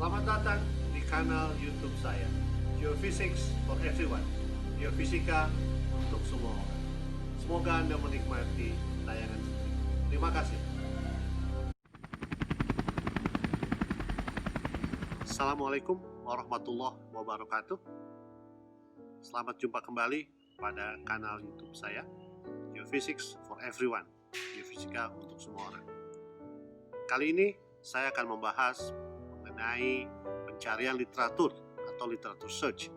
Selamat datang di kanal YouTube saya, Geophysics for Everyone, Geofisika untuk semua orang. Semoga Anda menikmati tayangan ini. Terima kasih. Assalamualaikum warahmatullahi wabarakatuh. Selamat jumpa kembali pada kanal YouTube saya, Geophysics for Everyone, Geofisika untuk semua orang. Kali ini saya akan membahas mengenai pencarian literatur atau literatur search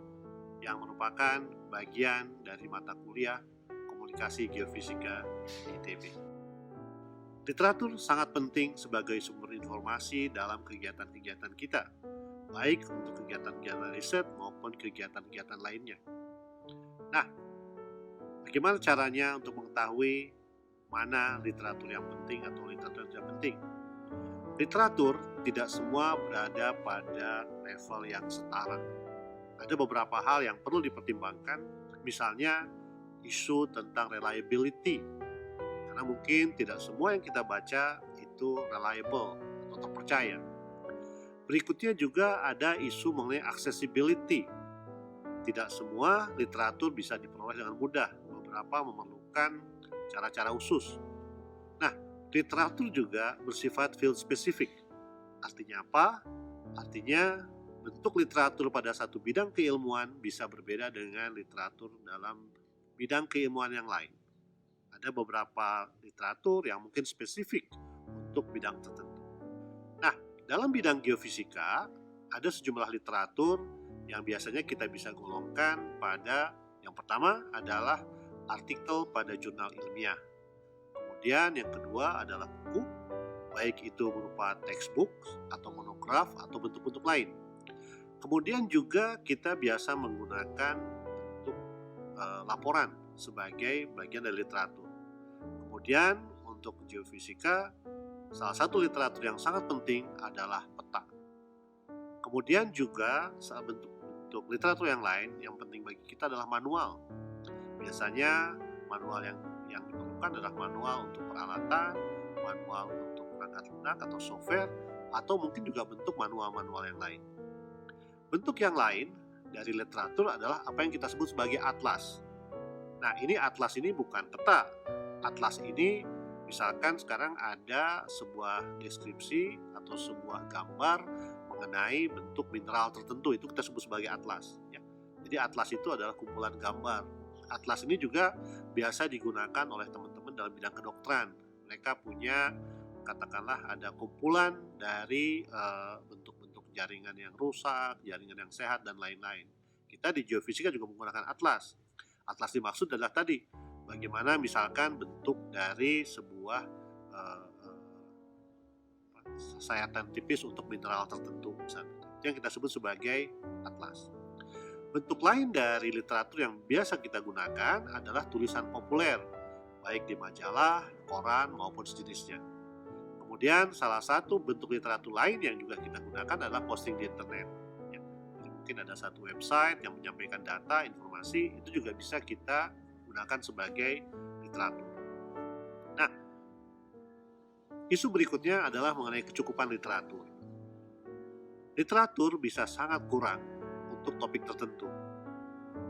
yang merupakan bagian dari mata kuliah Komunikasi Geofisika ITB. Literatur sangat penting sebagai sumber informasi dalam kegiatan-kegiatan kita, baik untuk kegiatan-kegiatan riset maupun kegiatan-kegiatan lainnya. Nah, bagaimana caranya untuk mengetahui mana literatur yang penting atau literatur yang tidak penting? Literatur tidak semua berada pada level yang setara. Ada beberapa hal yang perlu dipertimbangkan, misalnya isu tentang reliability, karena mungkin tidak semua yang kita baca itu reliable atau terpercaya. Berikutnya juga ada isu mengenai accessibility. Tidak semua literatur bisa diperoleh dengan mudah, beberapa memerlukan cara-cara khusus. Nah, literatur juga bersifat field specific. Artinya apa? Artinya bentuk literatur pada satu bidang keilmuan bisa berbeda dengan literatur dalam bidang keilmuan yang lain. Ada beberapa literatur yang mungkin spesifik untuk bidang tertentu. Nah, dalam bidang geofisika ada sejumlah literatur yang biasanya kita bisa golongkan pada yang pertama adalah artikel pada jurnal ilmiah. Kemudian yang kedua adalah buku, baik itu berupa textbook atau monograf atau bentuk-bentuk lain. Kemudian juga kita biasa menggunakan bentuk laporan sebagai bagian dari literatur. Kemudian untuk geofisika, salah satu literatur yang sangat penting adalah peta. Kemudian juga bentuk literatur yang lain yang penting bagi kita adalah manual. Biasanya manual yang diperlukan adalah manual untuk peralatan, manual untuk perangkat lunak atau software, atau mungkin juga bentuk manual-manual yang lain. Bentuk yang lain dari literatur adalah apa yang kita sebut sebagai atlas. Nah, ini atlas ini bukan peta. Atlas ini misalkan sekarang ada sebuah deskripsi atau sebuah gambar mengenai bentuk mineral tertentu, itu kita sebut sebagai atlas. Ya. Jadi atlas itu adalah kumpulan gambar. Atlas ini juga biasa digunakan oleh teman-teman dalam bidang kedokteran. Mereka punya, katakanlah ada kumpulan dari bentuk-bentuk jaringan yang rusak, jaringan yang sehat, dan lain-lain. Kita di geofisika juga menggunakan atlas. Atlas dimaksud adalah tadi, bagaimana misalkan bentuk dari sebuah sayatan tipis untuk mineral tertentu, misalnya. Itu yang kita sebut sebagai atlas. Bentuk lain dari literatur yang biasa kita gunakan adalah tulisan populer, baik di majalah, koran, maupun sejenisnya. Kemudian salah satu bentuk literatur lain yang juga kita gunakan adalah posting di internet. Ya, jadi mungkin ada satu website yang menyampaikan data, informasi, itu juga bisa kita gunakan sebagai literatur. Nah, isu berikutnya adalah mengenai kecukupan literatur. Literatur bisa sangat kurang untuk topik tertentu.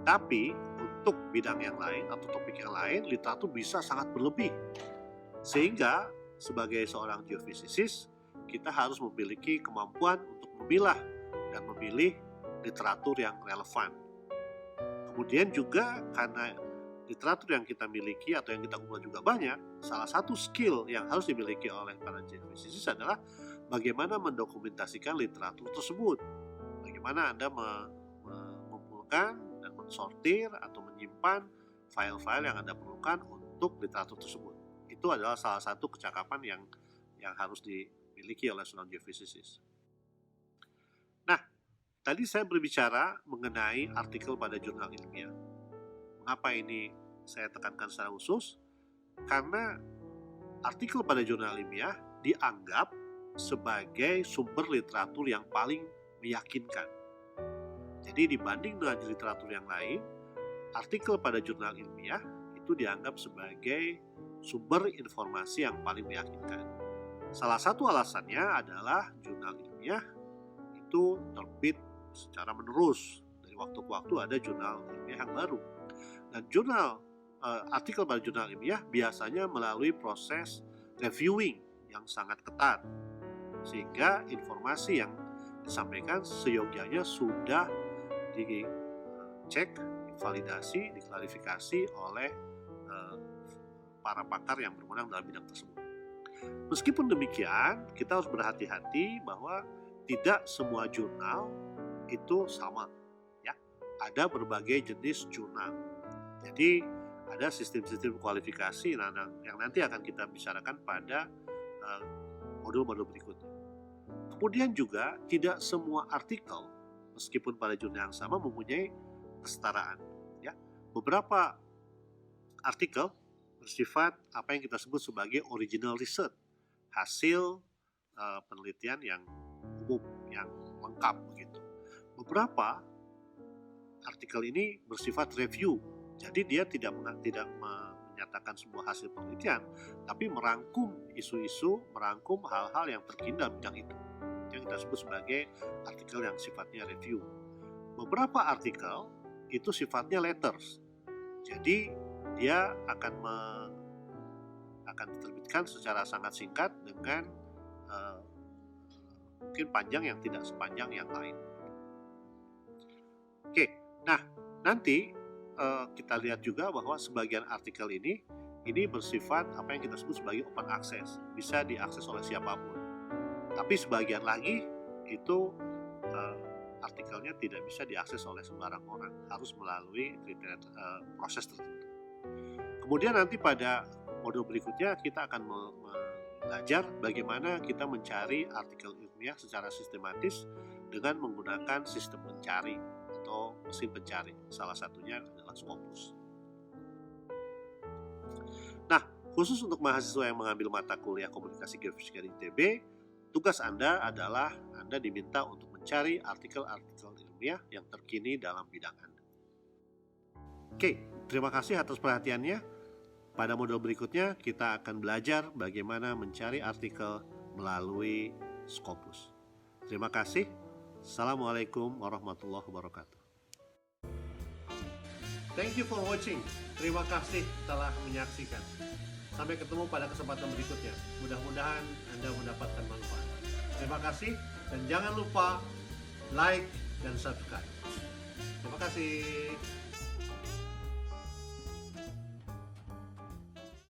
Tapi untuk bidang yang lain atau topik yang lain, literatur bisa sangat berlebih. Sehingga sebagai seorang geofisicist, kita harus memiliki kemampuan untuk memilah dan memilih literatur yang relevan. Kemudian juga karena literatur yang kita miliki atau yang kita kumpulkan juga banyak, salah satu skill yang harus dimiliki oleh para geofisicist adalah bagaimana mendokumentasikan literatur tersebut. Bagaimana Anda mengumpulkan dan mensortir atau menyimpan file-file yang Anda perlukan untuk literatur tersebut. Itu adalah salah satu kecakapan yang harus dimiliki oleh seorang geofisicist. Nah, tadi saya berbicara mengenai artikel pada jurnal ilmiah. Mengapa ini saya tekankan secara khusus? Karena artikel pada jurnal ilmiah dianggap sebagai sumber literatur yang paling meyakinkan. Jadi dibanding dengan literatur yang lain, artikel pada jurnal ilmiah itu dianggap sebagai sumber informasi yang paling meyakinkan. Salah satu alasannya adalah jurnal ilmiah itu terbit secara menerus. Dari waktu ke waktu ada jurnal ilmiah yang baru. Dan artikel pada jurnal ilmiah biasanya melalui proses reviewing yang sangat ketat. Sehingga informasi yang disampaikan seyogyanya sudah dicek, divalidasi, diklarifikasi oleh para pakar yang berwenang dalam bidang tersebut. Meskipun demikian, kita harus berhati-hati bahwa tidak semua jurnal itu sama. Ya, ada berbagai jenis jurnal. Jadi ada sistem-sistem kualifikasi yang nanti akan kita bicarakan pada modul-modul berikutnya. Kemudian juga tidak semua artikel meskipun pada jurnal yang sama mempunyai kesetaraan. Ya, beberapa artikel bersifat apa yang kita sebut sebagai original research, hasil penelitian yang umum, yang lengkap begitu. Beberapa artikel ini bersifat review, jadi dia tidak menyatakan sebuah hasil penelitian, tapi merangkum isu-isu, merangkum hal-hal yang terkini dalam bidang itu, yang kita sebut sebagai artikel yang sifatnya review. Beberapa artikel itu sifatnya letters, jadi dia akan diterbitkan secara sangat singkat dengan mungkin panjang yang tidak sepanjang yang lain. Oke, nah nanti kita lihat juga bahwa sebagian artikel ini bersifat apa yang kita sebut sebagai open access, bisa diakses oleh siapapun. Tapi sebagian lagi itu artikelnya tidak bisa diakses oleh sembarang orang, harus melalui proses tertentu. Kemudian nanti pada modul berikutnya kita akan belajar bagaimana kita mencari artikel ilmiah secara sistematis dengan menggunakan sistem pencari atau mesin pencari. Salah satunya adalah Scopus. Nah, khusus untuk mahasiswa yang mengambil mata kuliah komunikasi geofisika di ITB, tugas Anda adalah Anda diminta untuk mencari artikel-artikel ilmiah yang terkini dalam bidang Anda. Oke, terima kasih atas perhatiannya. Pada modul berikutnya kita akan belajar bagaimana mencari artikel melalui Scopus. Terima kasih. Assalamualaikum warahmatullahi wabarakatuh. Thank you for watching. Terima kasih telah menyaksikan. Sampai ketemu pada kesempatan berikutnya. Mudah-mudahan Anda mendapatkan manfaat. Terima kasih dan jangan lupa like dan subscribe. Terima kasih.